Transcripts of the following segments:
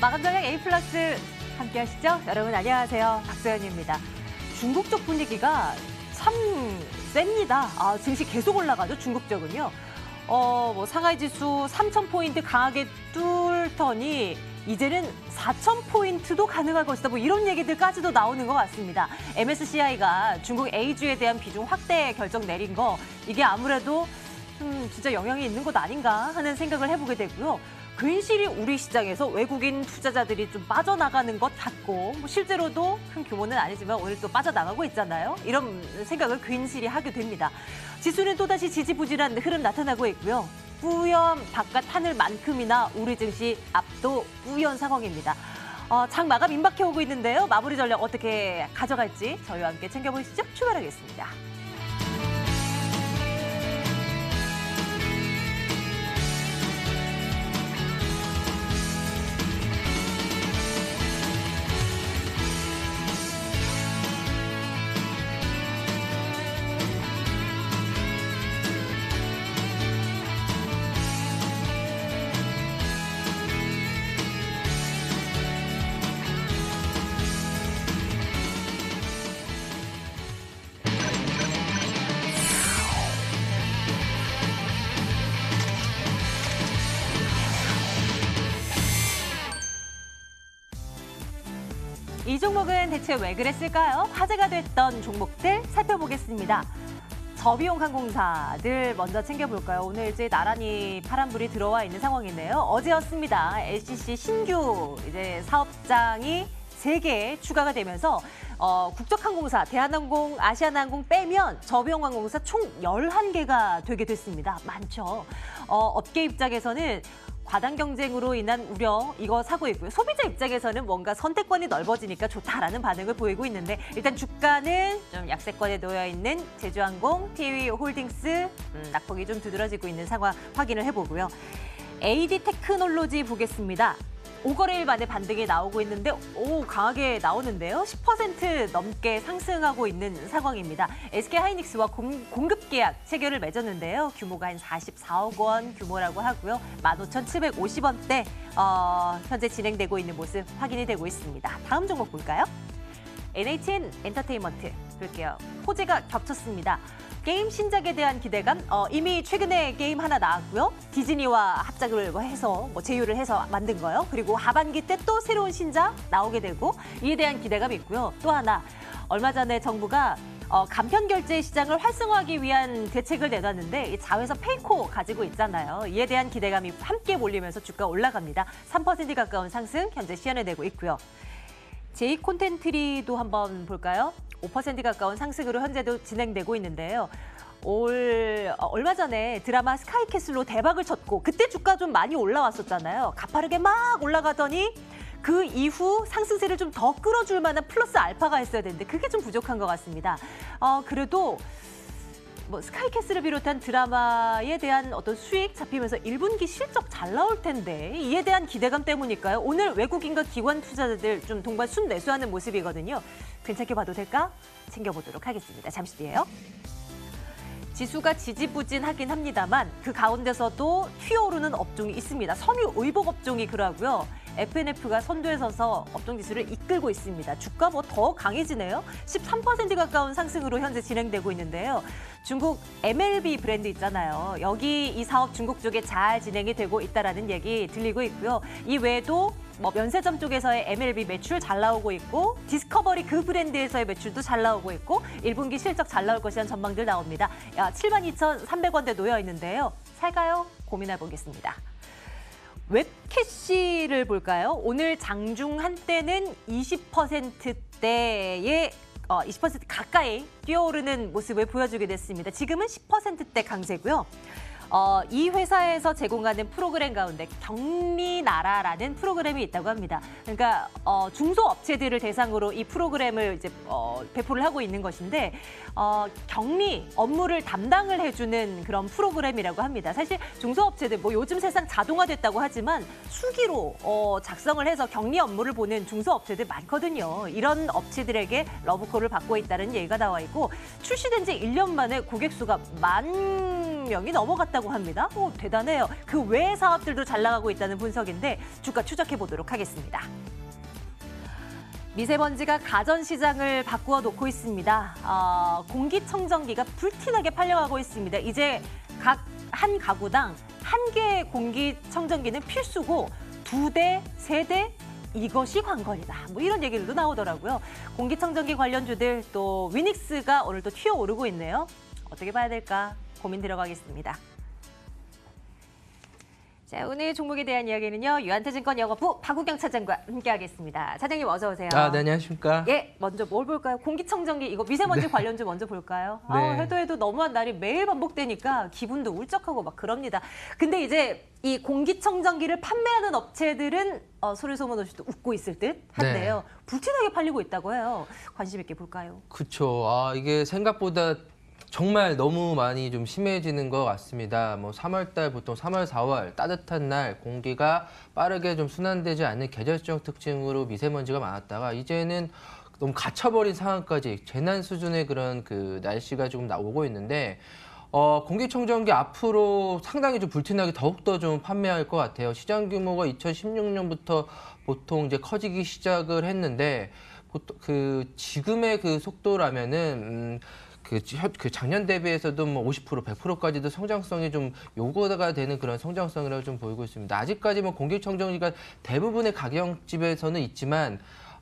마감 전략 A+ 함께 하시죠? 여러분 안녕하세요. 박소연입니다. 중국 쪽 분위기가 참 셉니다. 증시 계속 올라가죠, 중국 쪽은요. 상하이 지수 3,000포인트 강하게 뚫더니 이제는 4,000포인트도 가능할 것이다. 이런 얘기들까지도 나오는 것 같습니다. MSCI가 중국 A주에 대한 비중 확대 결정 내린 거, 이게 아무래도 진짜 영향이 있는 것 아닌가 하는 생각을 해보게 되고요. 괜시리 우리 시장에서 외국인 투자자들이 좀 빠져나가는 것 같고, 실제로도 큰 규모는 아니지만 오늘 또 빠져나가고 있잖아요. 이런 생각을 괜시리 하게 됩니다. 지수는 또다시 지지부진한 흐름 나타나고 있고요. 뿌연 바깥 하늘만큼이나 우리 증시 압도 뿌연 상황입니다. 장 마감 임박해 오고 있는데요. 마무리 전략 어떻게 가져갈지 저희와 함께 챙겨보시죠. 출발하겠습니다. 이 종목은 대체 왜 그랬을까요? 화제가 됐던 종목들 살펴보겠습니다. 저비용 항공사들 먼저 챙겨볼까요? 오늘 이제 나란히 파란불이 들어와 있는 상황인데요. 어제였습니다. LCC 신규 사업장이 3개 추가가 되면서 국적항공사, 대한항공, 아시아나항공 빼면 저비용 항공사 총 11개가 되게 됐습니다. 많죠. 업계 입장에서는 과당 경쟁으로 인한 우려, 이거 사고 있고요. 소비자 입장에서는 뭔가 선택권이 넓어지니까 좋다라는 반응을 보이고 있는데, 일단 주가는 좀 약세권에 놓여 있는 제주항공, PW홀딩스 낙폭이 좀 두드러지고 있는 상황 확인을 해보고요. AD테크놀로지 보겠습니다. 5거래일 만에 반등이 나오고 있는데 강하게 나오는데요. 10% 넘게 상승하고 있는 상황입니다. SK하이닉스와 공급 계약 체결을 맺었는데요. 규모가 한 44억 원 규모라고 하고요. 15,750원대 현재 진행되고 있는 모습 확인이 되고 있습니다. 다음 종목 볼까요? NHN 엔터테인먼트 볼게요. 호재가 겹쳤습니다. 게임 신작에 대한 기대감, 이미 최근에 게임 하나 나왔고요. 디즈니와 합작을 해서 제휴를 해서 만든 거요. 그리고 하반기 때 또 새로운 신작 나오게 되고, 이에 대한 기대감이 있고요. 또 하나, 얼마 전에 정부가 간편 결제 시장을 활성화하기 위한 대책을 내놨는데, 이 자회사 페이코 가지고 있잖아요. 이에 대한 기대감이 함께 몰리면서 주가 올라갑니다. 3% 가까운 상승 현재 시현해내고 있고요. 제이콘텐트리도 한번 볼까요? 5% 가까운 상승으로 현재도 진행되고 있는데요. 얼마 전에 드라마 스카이캐슬로 대박을 쳤고, 그때 주가 좀 많이 올라왔었잖아요. 가파르게 막 올라가더니 그 이후 상승세를 좀 더 끌어줄 만한 플러스 알파가 있어야 되는데 그게 좀 부족한 것 같습니다. 그래도 스카이캐슬을 비롯한 드라마에 대한 어떤 수익 잡히면서 1분기 실적 잘 나올 텐데, 이에 대한 기대감 때문일까요? 오늘 외국인과 기관 투자자들 좀 동반 순매수하는 모습이거든요. 괜찮게 봐도 될까? 챙겨보도록 하겠습니다. 잠시 뒤에요. 지수가 지지부진하긴 합니다만 그 가운데서도 튀어오르는 업종이 있습니다. 섬유 의복 업종이 그러고요. FNF가 선두에 서서 업종 지수를 이끌고 있습니다. 주가 더 강해지네요. 13% 가까운 상승으로 현재 진행되고 있는데요. 중국 MLB 브랜드 있잖아요. 여기 이 사업 중국 쪽에 잘 진행이 되고 있다라는 얘기 들리고 있고요. 이 외에도 면세점 쪽에서의 MLB 매출 잘 나오고 있고, 디스커버리 그 브랜드에서의 매출도 잘 나오고 있고, 1분기 실적 잘 나올 것이라는 전망들 나옵니다. 72,300원대 놓여 있는데요. 살까요? 고민해 보겠습니다. 웹캐시를 볼까요? 오늘 장중 한때는 20%대의 20% 가까이 뛰어오르는 모습을 보여주게 됐습니다. 지금은 10%대 강세고요. 이 회사에서 제공하는 프로그램 가운데 격리나라라는 프로그램이 있다고 합니다. 그러니까 중소업체들을 대상으로 이 프로그램을 배포를 하고 있는 것인데, 격리 업무를 담당을 해주는 그런 프로그램이라고 합니다. 사실 중소업체들 요즘 세상 자동화됐다고 하지만 수기로 작성을 해서 격리 업무를 보는 중소업체들 많거든요. 이런 업체들에게 러브콜을 받고 있다는 얘기가 나와 있고, 출시된 지 1년 만에 고객 수가 10,000명이 넘어갔다고 있다고 합니다. 오, 대단해요. 그 외 사업들도 잘 나가고 있다는 분석인데 주가 추적해 보도록 하겠습니다. 미세먼지가 가전시장을 바꾸어 놓고 있습니다. 공기청정기가 불티나게 팔려가고 있습니다. 이제 한 가구당 한 개의 공기청정기는 필수고 2대, 3대 이것이 관건이다. 뭐 이런 얘기들도 나오더라고요. 공기청정기 관련주들 또 위닉스가 오늘 또 튀어오르고 있네요. 어떻게 봐야 될까 고민 들어가겠습니다. 자, 오늘 종목에 대한 이야기는요. 유한태증권 영업부 박우경 차장과 함께하겠습니다. 차장님 어서 오세요. 네, 안녕하십니까. 예, 먼저 뭘 볼까요? 공기청정기 이거 미세먼지 관련주 먼저 볼까요? 네. 해도 너무한 날이 매일 반복되니까 기분도 울적하고 막 그럽니다. 근데 이제 이 공기청정기를 판매하는 업체들은 소리 소문 없이 또 웃고 있을 듯 한데요. 불티나게 팔리고 있다고 해요. 관심 있게 볼까요? 그렇죠. 이게 생각보다 정말 너무 많이 좀 심해지는 것 같습니다. 뭐 3월달 보통 3월, 4월 따뜻한 날 공기가 빠르게 좀 순환되지 않는 계절적 특징으로 미세먼지가 많았다가 이제는 너무 갇혀버린 상황까지 재난 수준의 그런 그 날씨가 조금 나오고 있는데 공기청정기 앞으로 상당히 좀 불티나게 더욱더 좀 판매할 것 같아요. 시장 규모가 2016년부터 보통 이제 커지기 시작을 했는데 보통 그 지금의 그 속도라면은 그 작년 대비해서도 뭐 50%, 100%까지도 성장성이 좀 요거가 되는 그런 성장성이라고 좀 보이고 있습니다. 아직까지 뭐 공기청정기가 대부분의 가격집에서는 있지만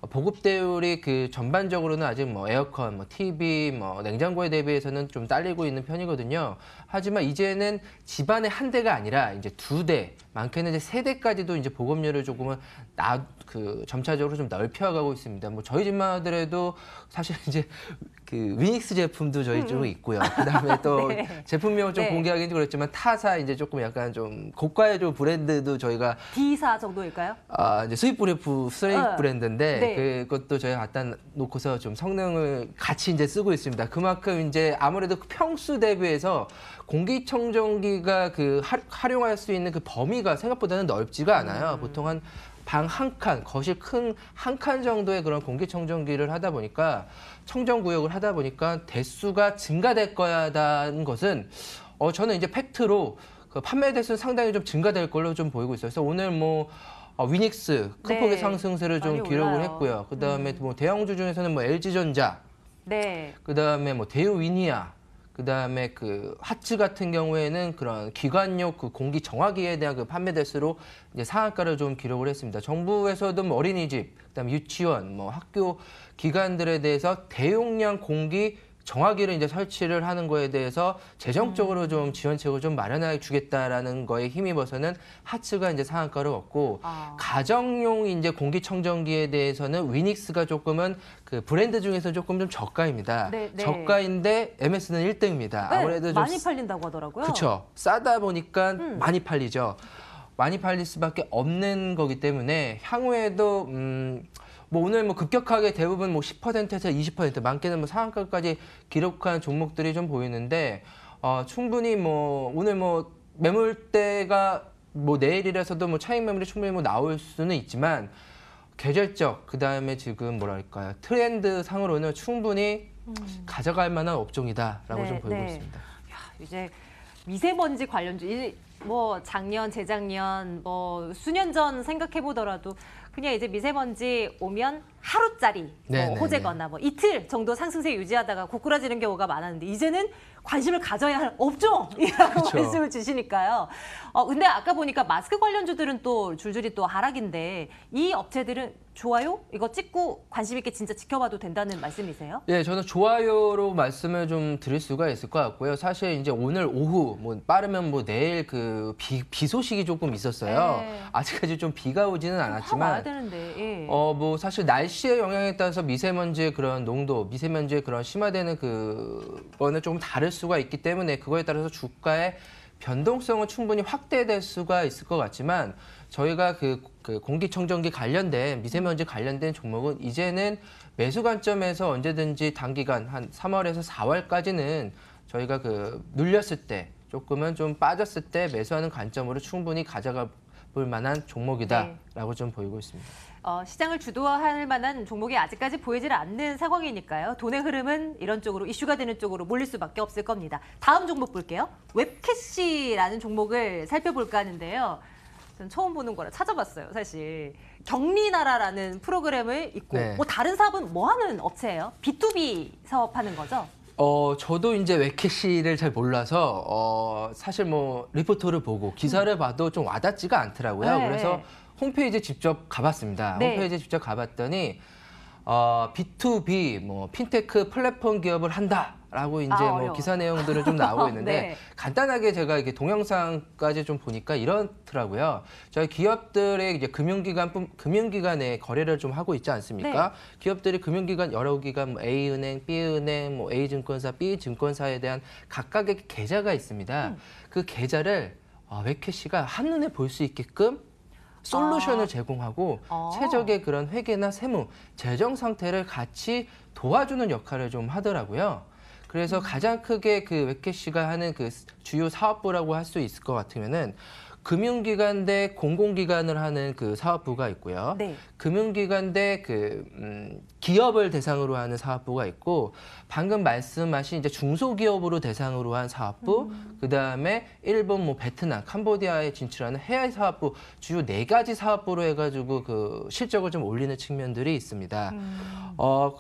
보급대율이 그 전반적으로는 아직 뭐 에어컨, 뭐 TV, 뭐 냉장고에 대비해서는 좀 딸리고 있는 편이거든요. 하지만 이제는 집안에 한 대가 아니라 이제 2대, 많게는 이제 3대까지도 이제 보급률을 조금은 점차적으로 좀 넓혀가고 있습니다. 뭐 저희 집만 하더라도 사실 이제 그 위닉스 제품도 저희 쪽에 있고요. 그다음에 또 네. 제품명을 좀 공개하기는 좀 그렇지만 타사 이제 조금 약간 좀 고가의 좀 브랜드도 저희가 D사 정도일까요? 이제 수입 브랜드인데 네. 그것도 저희가 갖다 놓고서 좀 성능을 같이 이제 쓰고 있습니다. 그만큼 이제 아무래도 평수 대비해서 공기청정기가 활용할 수 있는 그 범위가 생각보다는 넓지가 않아요. 보통 한 방 한 칸, 거실 큰 한 칸 정도의 그런 공기청정기를 하다 보니까 청정구역을 하다 보니까 대수가 증가될 거야라는 것은 저는 이제 팩트로 그 판매 대수는 상당히 좀 증가될 걸로 좀 보이고 있어요. 그래서 오늘 뭐 위닉스 큰 폭의 상승세를 좀 기록을 올라요. 했고요. 그다음에 뭐 대형주 중에서는 뭐 LG전자, 그다음에 뭐 대우위니아, 그다음에 그 하츠 같은 경우에는 그런 기관용 그 공기 정화기에 대한 그 판매 대수로 이제 상한가를 좀 기록을 했습니다. 정부에서도 뭐 어린이집, 그다음에 유치원, 뭐 학교 기관들에 대해서 대용량 공기 정화기를 이제 설치를 하는 거에 대해서 재정적으로 좀 지원책을 좀 마련해 주겠다라는 거에 힘입어서는 하츠가 이제 상한가를 얻고 가정용 이제 공기청정기에 대해서는 위닉스가 조금은 그 브랜드 중에서 조금 좀 저가입니다. 저가인데 MS는 1등입니다. 아무래도 좀 많이 팔린다고 하더라고요. 그렇죠. 싸다 보니까 많이 팔리죠. 많이 팔릴 수밖에 없는 거기 때문에 향후에도 뭐 오늘 뭐 급격하게 대부분 뭐 10%에서 20% 많게는 뭐 상한가까지 기록한 종목들이 좀 보이는데 충분히 뭐 오늘 뭐 매물대가 뭐 내일이라서도 뭐 차익 매물이 충분히 뭐 나올 수는 있지만 계절적 그다음에 지금 뭐랄까요 트렌드 상으로는 충분히 가져갈 만한 업종이다라고 좀 보이고 있습니다. 야, 이제 미세먼지 관련주 뭐 작년, 재작년, 뭐 수년 전 생각해 보더라도 그냥 이제 미세먼지 오면 하루짜리 뭐 호재거나 뭐 이틀 정도 상승세 유지하다가 고꾸라지는 경우가 많았는데 이제는 관심을 가져야 할 업종이라고 말씀을 주시니까요. 근데 아까 보니까 마스크 관련주들은 또 줄줄이 또 하락인데 이 업체들은 좋아요? 이거 찍고 관심 있게 진짜 지켜봐도 된다는 말씀이세요? 네, 저는 좋아요로 말씀을 좀 드릴 수가 있을 것 같고요. 사실 이제 오늘 오후 뭐 빠르면 뭐 내일 그 비 소식이 조금 있었어요. 아직까지 좀 비가 오지는 않았지만 와야 되는데. 뭐 사실 날씨의 영향에 따라서 미세먼지의 그런 농도, 미세먼지의 그런 심화되는 그거는 조금 다를 수가 있기 때문에 그거에 따라서 주가의 변동성은 충분히 확대될 수가 있을 것 같지만 저희가 그 공기청정기 관련된 미세먼지 관련된 종목은 이제는 매수 관점에서 언제든지 단기간 한 3월에서 4월까지는 저희가 눌렸을 때 조금은 좀 빠졌을 때 매수하는 관점으로 충분히 가져가 볼 만한 종목이다라고 좀 보이고 있습니다. 시장을 주도할 만한 종목이 아직까지 보이질 않는 상황이니까요. 돈의 흐름은 이런 쪽으로 이슈가 되는 쪽으로 몰릴 수밖에 없을 겁니다. 다음 종목 볼게요. 웹캐시라는 종목을 살펴볼까 하는데요. 전 처음 보는 거라 찾아봤어요, 사실. 경리나라라는 프로그램을 있고 네. 뭐 다른 사업은 뭐 하는 업체예요? B2B 사업하는 거죠? 저도 이제 웹캐시를 잘 몰라서 사실 뭐 리포터를 보고 기사를 봐도 좀 와닿지가 않더라고요. 네. 그래서 홈페이지 직접 가봤습니다. 네. 홈페이지 직접 가봤더니 B2B 뭐 핀테크 플랫폼 기업을 한다라고 이제 뭐 어려워. 기사 내용들은 좀 나오고 있는데 네. 간단하게 제가 이렇게 동영상까지 좀 보니까 이렇더라고요. 저희 기업들의 이제 금융기관에 거래를 좀 하고 있지 않습니까? 네. 기업들이 금융기관 여러 기관 뭐 A은행, B은행, 뭐 A증권사, B증권사에 대한 각각의 계좌가 있습니다. 그 계좌를 웹캐시가 한눈에 볼 수 있게끔 솔루션을 제공하고 최적의 그런 회계나 세무, 재정 상태를 같이 도와주는 역할을 좀 하더라고요. 그래서 가장 크게 그 웹캐시가 하는 그 주요 사업부라고 할 수 있을 것 같으면은 금융기관 대 공공기관을 하는 그 사업부가 있고요. 네. 금융기관 대 기업을 대상으로 하는 사업부가 있고 방금 말씀하신 이제 중소기업으로 대상으로 한 사업부, 그다음에 일본, 뭐 베트남, 캄보디아에 진출하는 해외 사업부 주요 4가지 사업부로 해가지고 그 실적을 좀 올리는 측면들이 있습니다.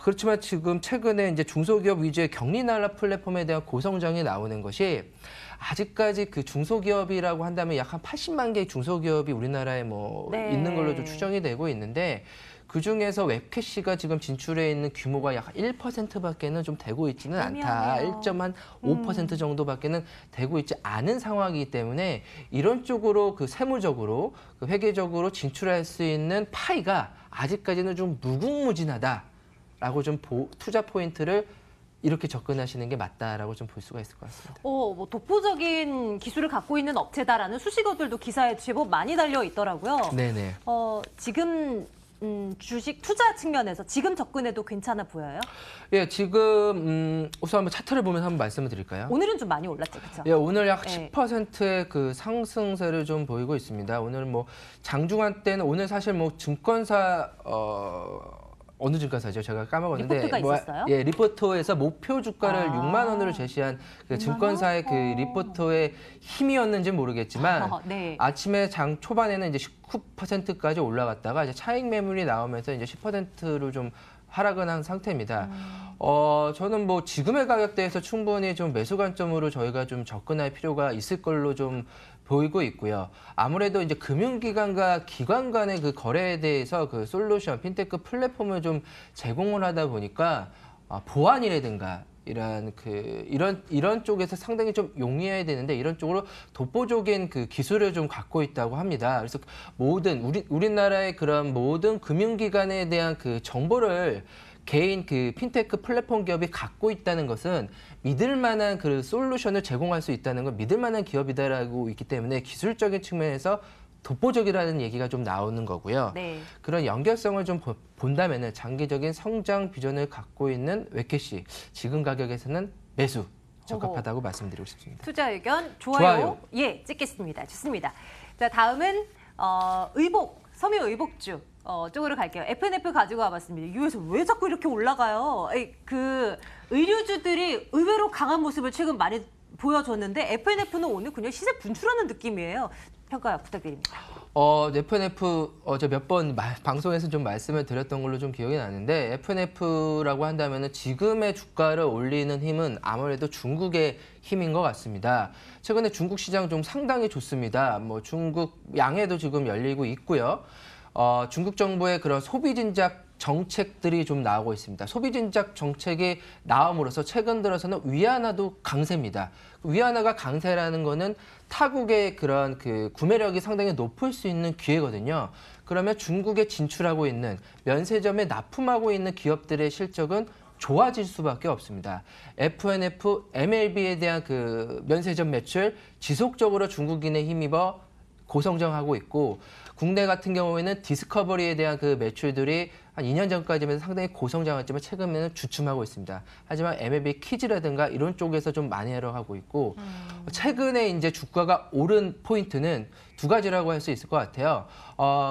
그렇지만 지금 최근에 이제 중소기업 위주의 경리나라 플랫폼에 대한 고성장이 나오는 것이 아직까지 그 중소기업이라고 한다면 약 한 80만 개의 중소기업이 우리나라에 뭐 네. 있는 걸로 좀 추정이 되고 있는데 그중에서 웹캐시가 지금 진출해 있는 규모가 약 1%밖에는 좀 되고 있지는 않다. 미안해요. 1.5% 정도밖에는 되고 있지 않은 상황이기 때문에 이런 쪽으로 그 세무적으로 그 회계적으로 진출할 수 있는 파이가 아직까지는 좀 무궁무진하다라고 좀 투자 포인트를 이렇게 접근하시는 게 맞다라고 좀 볼 수가 있을 것 같습니다. 뭐 독보적인 기술을 갖고 있는 업체다라는 수식어들도 기사에 제법 많이 달려 있더라고요. 네네. 지금 주식 투자 측면에서 지금 접근해도 괜찮아 보여요? 예, 지금 우선 한번 차트를 보면서 한번 말씀을 드릴까요? 오늘은 좀 많이 올랐죠, 그렇죠? 예, 오늘 약 네. 10%의 그 상승세를 좀 보이고 있습니다. 오늘 뭐 장중한 때는 오늘 사실 뭐 증권사 어느 증권사죠? 제가 까먹었는데 리포트가 있었어요? 예, 리포터에서 목표 주가를 6만 원으로 제시한 그 6만 증권사의 그 원? 리포터의 힘이었는지 모르겠지만 네. 아침에 장 초반에는 이제 19%까지 올라갔다가 이제 차익 매물이 나오면서 이제 10%로 좀 하락은 한 상태입니다. 저는 뭐 지금의 가격대에서 충분히 좀 매수 관점으로 저희가 좀 접근할 필요가 있을 걸로 좀 보이고 있고요. 아무래도 이제 금융기관과 기관 간의 그 거래에 대해서 그 솔루션, 핀테크 플랫폼을 좀 제공을 하다 보니까 보안이라든가 이런 쪽에서 상당히 좀 용이해야 되는데 이런 쪽으로 독보적인 그 기술을 좀 갖고 있다고 합니다. 그래서 모든 우리나라의 그런 모든 금융기관에 대한 그 정보를 개인 그 핀테크 플랫폼 기업이 갖고 있다는 것은 믿을 만한 그 솔루션을 제공할 수 있다는 건 믿을 만한 기업이다라고 있기 때문에 기술적인 측면에서 독보적이라는 얘기가 좀 나오는 거고요. 네. 그런 연결성을 좀 본다면은 장기적인 성장 비전을 갖고 있는 웹캐시 지금 가격에서는 매수 적합하다고 말씀드리고 싶습니다. 투자 의견 좋아요. 좋아요. 예, 찍겠습니다. 좋습니다. 자, 다음은 섬유의복주 쪽으로 갈게요. FNF 가지고 와봤습니다. 유에서 왜 자꾸 이렇게 올라가요? 그 의류주들이 의외로 강한 모습을 최근 많이 보여줬는데 FNF는 오늘 그냥 시세 분출하는 느낌이에요. 평가 부탁드립니다. FNF 어제 몇 번 방송에서 좀 말씀을 드렸던 걸로 좀 기억이 나는데 FNF라고 한다면은 지금의 주가를 올리는 힘은 아무래도 중국의 힘인 것 같습니다. 최근에 중국 시장 좀 상당히 좋습니다. 뭐 중국 양해도 지금 열리고 있고요. 중국 정부의 그런 소비 진작 정책들이 좀 나오고 있습니다. 소비 진작 정책이 나옴으로써 최근 들어서는 위안화도 강세입니다. 위안화가 강세라는 거는 타국의 그런 그 구매력이 상당히 높을 수 있는 기회거든요. 그러면 중국에 진출하고 있는 면세점에 납품하고 있는 기업들의 실적은 좋아질 수밖에 없습니다. FNF, MLB에 대한 그 면세점 매출 지속적으로 중국인에 힘입어 고성장하고 있고 국내 같은 경우에는 디스커버리에 대한 그 매출들이 한 2년 전까지는 상당히 고성장했지만 최근에는 주춤하고 있습니다. 하지만 MLB 키즈라든가 이런 쪽에서 좀 많이 내려가고 있고 최근에 이제 주가가 오른 포인트는 두 가지라고 할 수 있을 것 같아요.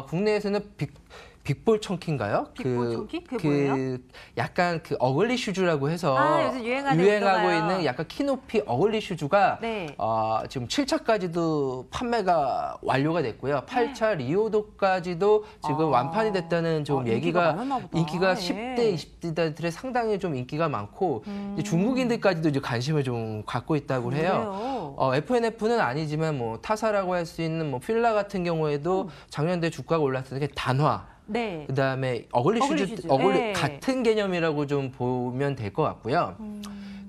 국내에서는 빅볼 청키인가요? 빅볼 청키? 그게 뭐예요? 약간 그 어글리 슈즈라고 해서 요즘 유행하고 있는 약간 키높이 어글리 슈즈가 네. 지금 7차까지도 판매가 완료가 됐고요. 8차 리오도까지도 지금 완판이 됐다는 좀 인기가 많았나 보다. 인기가 예. 10대, 20대들의 상당히 좀 인기가 많고 이제 중국인들까지도 이제 관심을 좀 갖고 있다고 해요. FNF는 아니지만 뭐 타사라고 할 수 있는 뭐 필라 같은 경우에도 작년도에 주가가 올랐을 때 단화 네. 그다음에 어글리 슈즈 네. 같은 개념이라고 좀 보면 될 것 같고요.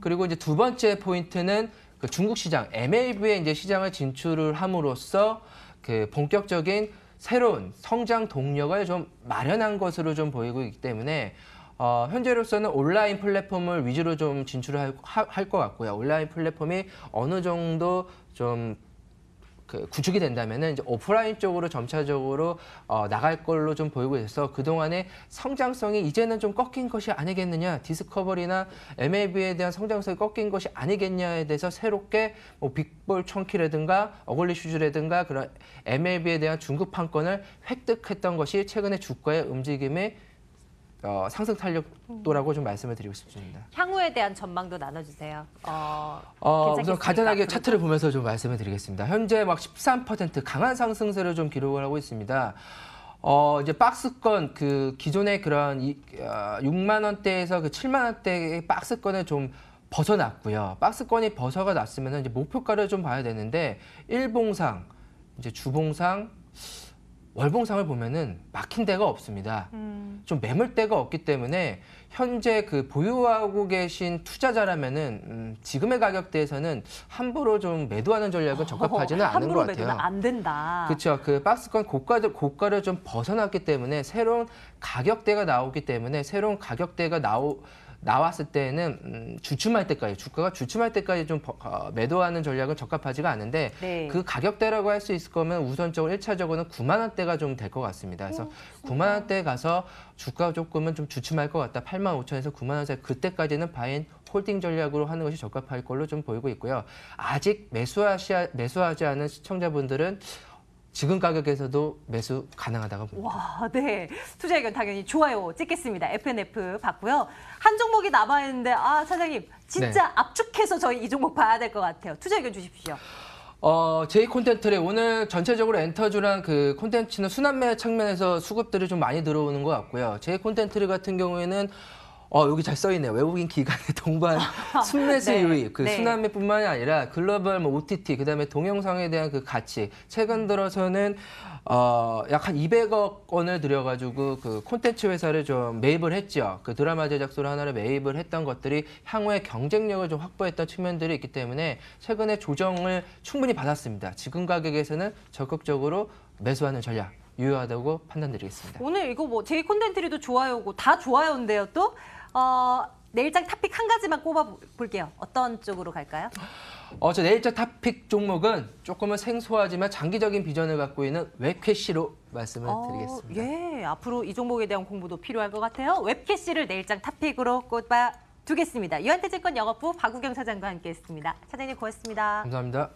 그리고 이제 두 번째 포인트는 그 중국 시장 MLB에 이제 시장을 진출을 함으로써 그 본격적인 새로운 성장 동력을 좀 마련한 것으로 좀 보이고 있기 때문에 현재로서는 온라인 플랫폼을 위주로 좀 진출을 할 것 같고요. 온라인 플랫폼이 어느 정도 좀 그 구축이 된다면은 이제 오프라인 쪽으로 점차적으로 나갈 걸로 좀 보이고 있어서 그동안의 성장성이 이제는 좀 꺾인 것이 아니겠느냐, 디스커버리나 MLB에 대한 성장성이 꺾인 것이 아니겠냐에 대해서 새롭게 뭐 빅볼 청키라든가 어글리 슈즈라든가 그런 MLB에 대한 중국 판권을 획득했던 것이 최근의 주가의 움직임의 상승 탄력도라고 좀 말씀을 드리고 싶습니다. 향후에 대한 전망도 나눠주세요. 우선 간단하게 차트를 보면서 좀 말씀을 드리겠습니다. 현재 막 13% 강한 상승세를 좀 기록을 하고 있습니다. 이제 박스권 그 기존의 그런 6만 원대에서 그 7만 원대의 박스권을 좀 벗어났고요. 박스권이 벗어가 났으면 이제 목표가를 좀 봐야 되는데 일봉상, 이제 주봉상, 월봉상을 보면은 막힌 데가 없습니다. 좀 매물대가 없기 때문에 현재 그 보유하고 계신 투자자라면은 지금의 가격대에서는 함부로 좀 매도하는 전략은 적합하지는 않은 것 같아요. 함부로 매도는 안 된다. 그렇죠. 그 박스권 고가를 좀 벗어났기 때문에 새로운 가격대가 나오기 때문에 새로운 가격대가 나왔을 때는 주춤할 때까지 주가가 주춤할 때까지 좀 매도하는 전략은 적합하지가 않은데 네. 그 가격대라고 할 수 있을 거면 우선적으로 1차적으로는 9만 원대가 좀 될 것 같습니다. 그래서 9만 원대에 가서 주가가 조금은 좀 주춤할 것 같다. 8만 5천에서 9만 원 사이 그때까지는 바인 홀딩 전략으로 하는 것이 적합할 걸로 좀 보이고 있고요. 아직 매수하지 않은 시청자분들은 지금 가격에서도 매수 가능하다고 봅니다. 와, 네. 투자 의견 당연히 좋아요 찍겠습니다. FNF 봤고요. 한 종목이 남아있는데, 차장님, 진짜 네. 압축해서 저희 이 종목 봐야 될 것 같아요. 투자 의견 주십시오. 제이 콘텐츠에 오늘 전체적으로 엔터주랑 그 콘텐츠는 순환매 측면에서 수급들이 좀 많이 들어오는 것 같고요. 제이 콘텐츠 같은 경우에는 여기 잘 써있네요. 외국인 기관의 동반 순매수 네. 유입, 그 네. 순환매뿐만이 아니라 글로벌 뭐 OTT, 그다음에 동영상에 대한 그 가치. 최근 들어서는 약 한 200억 원을 들여가지고 그 콘텐츠 회사를 좀 매입을 했죠. 그 드라마 제작소를 하나를 매입을 했던 것들이 향후에 경쟁력을 좀 확보했던 측면들이 있기 때문에 최근에 조정을 충분히 받았습니다. 지금 가격에서는 적극적으로 매수하는 전략. 유효하다고 판단드리겠습니다. 오늘 이거 뭐 제이 콘텐츠리도 좋아요고 다 좋아요인데요. 또 내일장 탑픽 한 가지만 꼽아 볼게요. 어떤 쪽으로 갈까요? 저 내일장 탑픽 종목은 조금은 생소하지만 장기적인 비전을 갖고 있는 웹캐시로 말씀을 드리겠습니다. 예, 앞으로 이 종목에 대한 공부도 필요할 것 같아요. 웹캐시를 내일장 탑픽으로 꼽아 두겠습니다. 유한태증권 영업부 박우경 차장과 함께했습니다. 차장님 고맙습니다. 감사합니다.